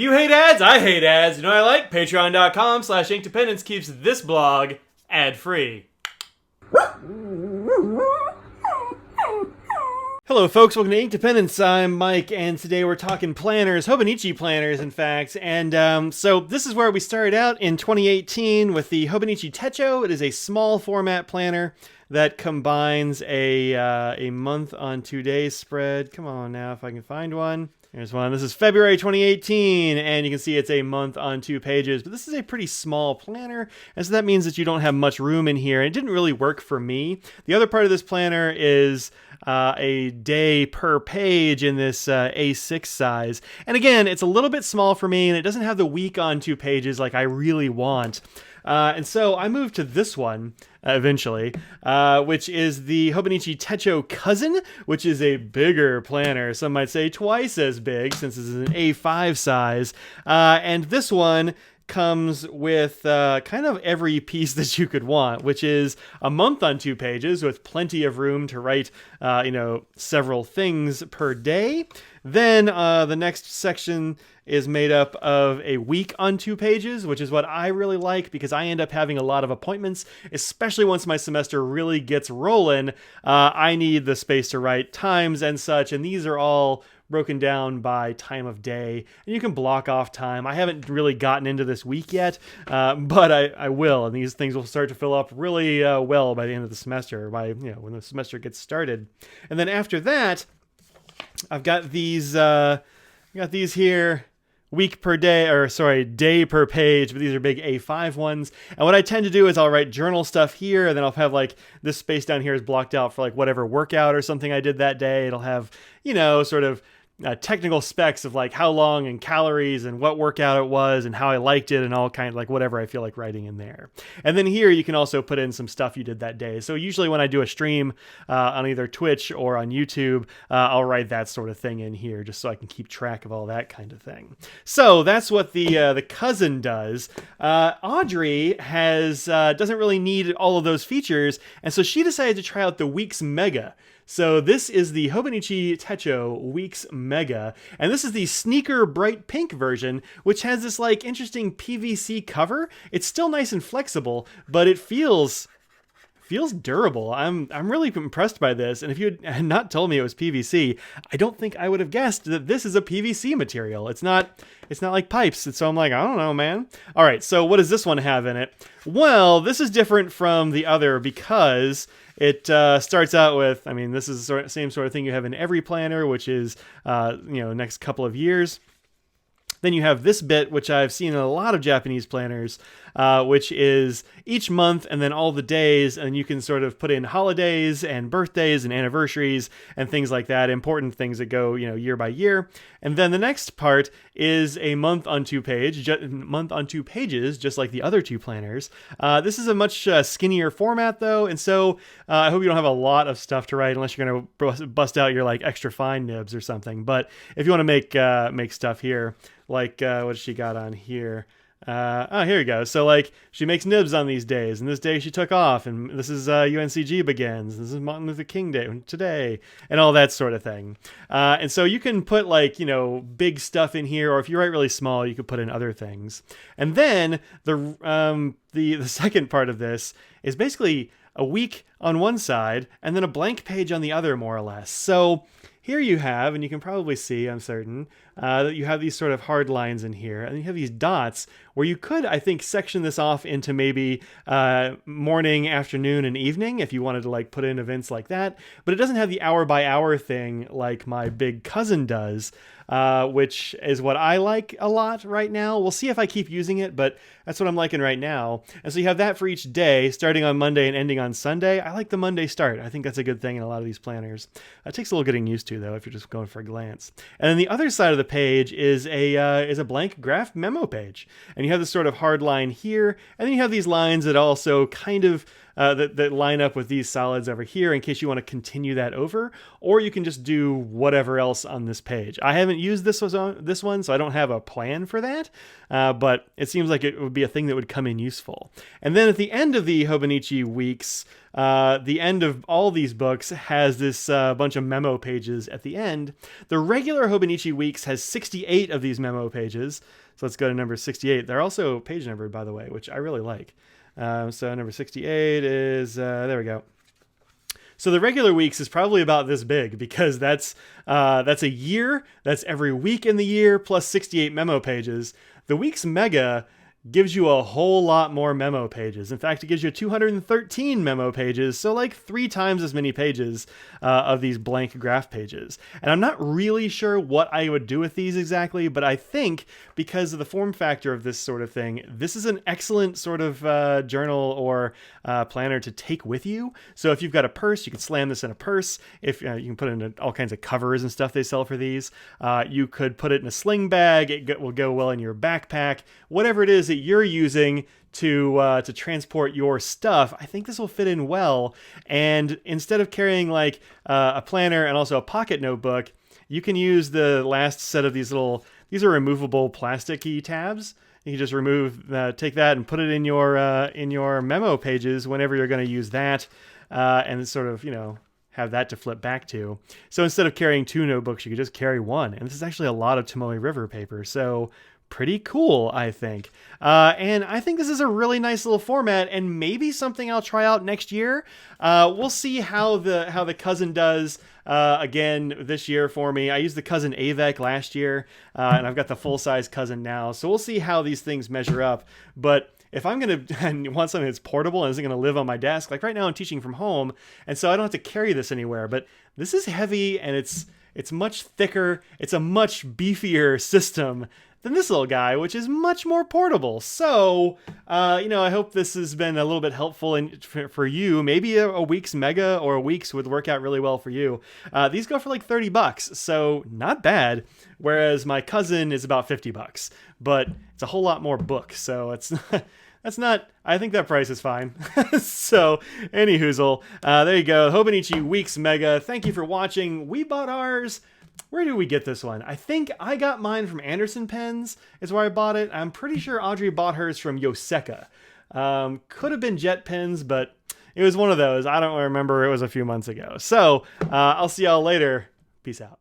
You hate ads? I hate ads. You know what I like? Patreon.com/inkdependence keeps this blog ad-free. Hello folks, welcome to Inkdependence. I'm Mike, and today we're talking planners, Hobonichi planners in fact, and so this is where we started out in 2018 with the Hobonichi Techo. It is a small format planner that combines a month on 2 days spread. Come on now, if I can find one. Here's one. This is February 2018, and you can see it's a month on 2 pages, but this is a pretty small planner, and so that means that you don't have much room in here. It didn't really work for me. The other part of this planner is a day per page in this A6 size, and again, it's a little bit small for me, and it doesn't have the week on 2 pages like I really want. And so I moved to this one eventually, which is the Hobonichi Techo Cousin, which is a bigger planner. Some might say twice as big since this is an A5 size. And this one comes with kind of every piece that you could want, which is a month on 2 pages with plenty of room to write, several things per day. Then the next section is made up of a week on 2 pages, which is what I really like because I end up having a lot of appointments, especially once my semester really gets rolling. I need the space to write times and such, and these are all broken down by time of day, and you can block off time. I haven't really gotten into this week yet, but I will, and these things will start to fill up really well by the end of the semester, when the semester gets started. And then after that, I've got these here, week per day, day per page, but these are big A5 ones. And what I tend to do is I'll write journal stuff here, and then I'll have like this space down here is blocked out for like whatever workout or something I did that day. It'll have, sort of technical specs of like how long and calories and what workout it was and how I liked it and all kind of like whatever I feel like writing in there. And then here you can also put in some stuff you did that day. So usually when I do a stream on either Twitch or on YouTube, I'll write that sort of thing in here just so I can keep track of all that kind of thing. So that's what the cousin does. Audrey doesn't really need all of those features, and so she decided to try out the Weeks Mega. So this is the Hobonichi Techo Weeks Mega, and this is the sneaker bright pink version, which has this like interesting PVC cover. It's still nice and flexible, but it feels durable. I'm really impressed by this, and if you had not told me it was PVC, I don't think I would have guessed that this is a PVC material. It's not like pipes, and so I'm like, I don't know, man. All right, so what does this one have in it? Well, this is different from the other because it starts out with, this is the same sort of thing you have in every planner, which is, next couple of years. Then you have this bit, which I've seen in a lot of Japanese planners, which is each month and then all the days, and you can sort of put in holidays and birthdays and anniversaries and things like that, important things that go, year by year. And then the next part is a month on 2 pages, just like the other 2 planners. This is a much skinnier format though, and so I hope you don't have a lot of stuff to write unless you're going to bust out your like extra fine nibs or something. But if you want to make stuff here, like what she got on here. Here we go. So like she makes nibs on these days, and this day she took off, and this is UNCG begins. This is Martin Luther King Day today, and all that sort of thing. And so you can put like, big stuff in here, or if you write really small, you could put in other things. And then the second part of this is basically a week on one side and then a blank page on the other, more or less. So here you have, and you can probably see, I'm certain, that you have these sort of hard lines in here, and you have these dots where you could, I think, section this off into maybe morning, afternoon, and evening if you wanted to like put in events like that. But it doesn't have the hour by hour thing like my big cousin does, which is what I like a lot right now. We'll see if I keep using it, but that's what I'm liking right now. And so you have that for each day, starting on Monday and ending on Sunday. I like the Monday start. I think that's a good thing in a lot of these planners. It takes a little getting used to, though, if you're just going for a glance. And then the other side of the page is a blank graph memo page. And you have this sort of hard line here, and then you have these lines that also kind of that line up with these solids over here in case you want to continue that over, or you can just do whatever else on this page. I haven't used this one, so I don't have a plan for that, but it seems like it would be a thing that would come in useful. And then at the end of the Hobonichi weeks, the end of all these books has this bunch of memo pages at the end. The regular Hobonichi weeks has 68 of these memo pages. So let's go to number 68. They're also page numbered, by the way, which I really like. So number 68 is, there we go. So the regular weeks is probably about this big because that's a year. That's every week in the year plus 68 memo pages. The week's mega gives you a whole lot more memo pages. In fact, it gives you 213 memo pages, so like 3 times as many pages of these blank graph pages. And I'm not really sure what I would do with these exactly, but I think because of the form factor of this sort of thing, this is an excellent sort of journal or planner to take with you. So if you've got a purse, you can slam this in a purse. If you can put it in all kinds of covers and stuff they sell for these. You could put it in a sling bag. It will go well in your backpack. Whatever it is that you're using to transport your stuff, I think this will fit in well. And instead of carrying like a planner and also a pocket notebook, you can use the last set of these are removable plasticky tabs. You can just take that and put it in your memo pages whenever you're going to use that, and sort of, have that to flip back to. So instead of carrying 2 notebooks, you could just carry 1. And this is actually a lot of Tomoe River paper. So pretty cool, I think. And I think this is a really nice little format and maybe something I'll try out next year. We'll see how the Cousin does again this year for me. I used the Cousin Avec last year, and I've got the full-size Cousin now. So we'll see how these things measure up. But if I'm going to want something that's portable and isn't going to live on my desk, like right now I'm teaching from home, and so I don't have to carry this anywhere. But this is heavy, and it's much thicker. It's a much beefier system than this little guy, which is much more portable. So, I hope this has been a little bit helpful for you. Maybe a week's mega or a week's would work out really well for you. These go for like $30, so not bad. Whereas my Cousin is about $50, but it's a whole lot more book. So that's not, I think that price is fine. So, anyhoozle, there you go. Hobonichi Weeks Mega. Thank you for watching. We bought ours. Where did we get this one? I think I got mine from Anderson Pens is where I bought it. I'm pretty sure Audrey bought hers from Yoseka. Could have been Jet Pens, but it was one of those. I don't remember. It was a few months ago. So I'll see y'all later. Peace out.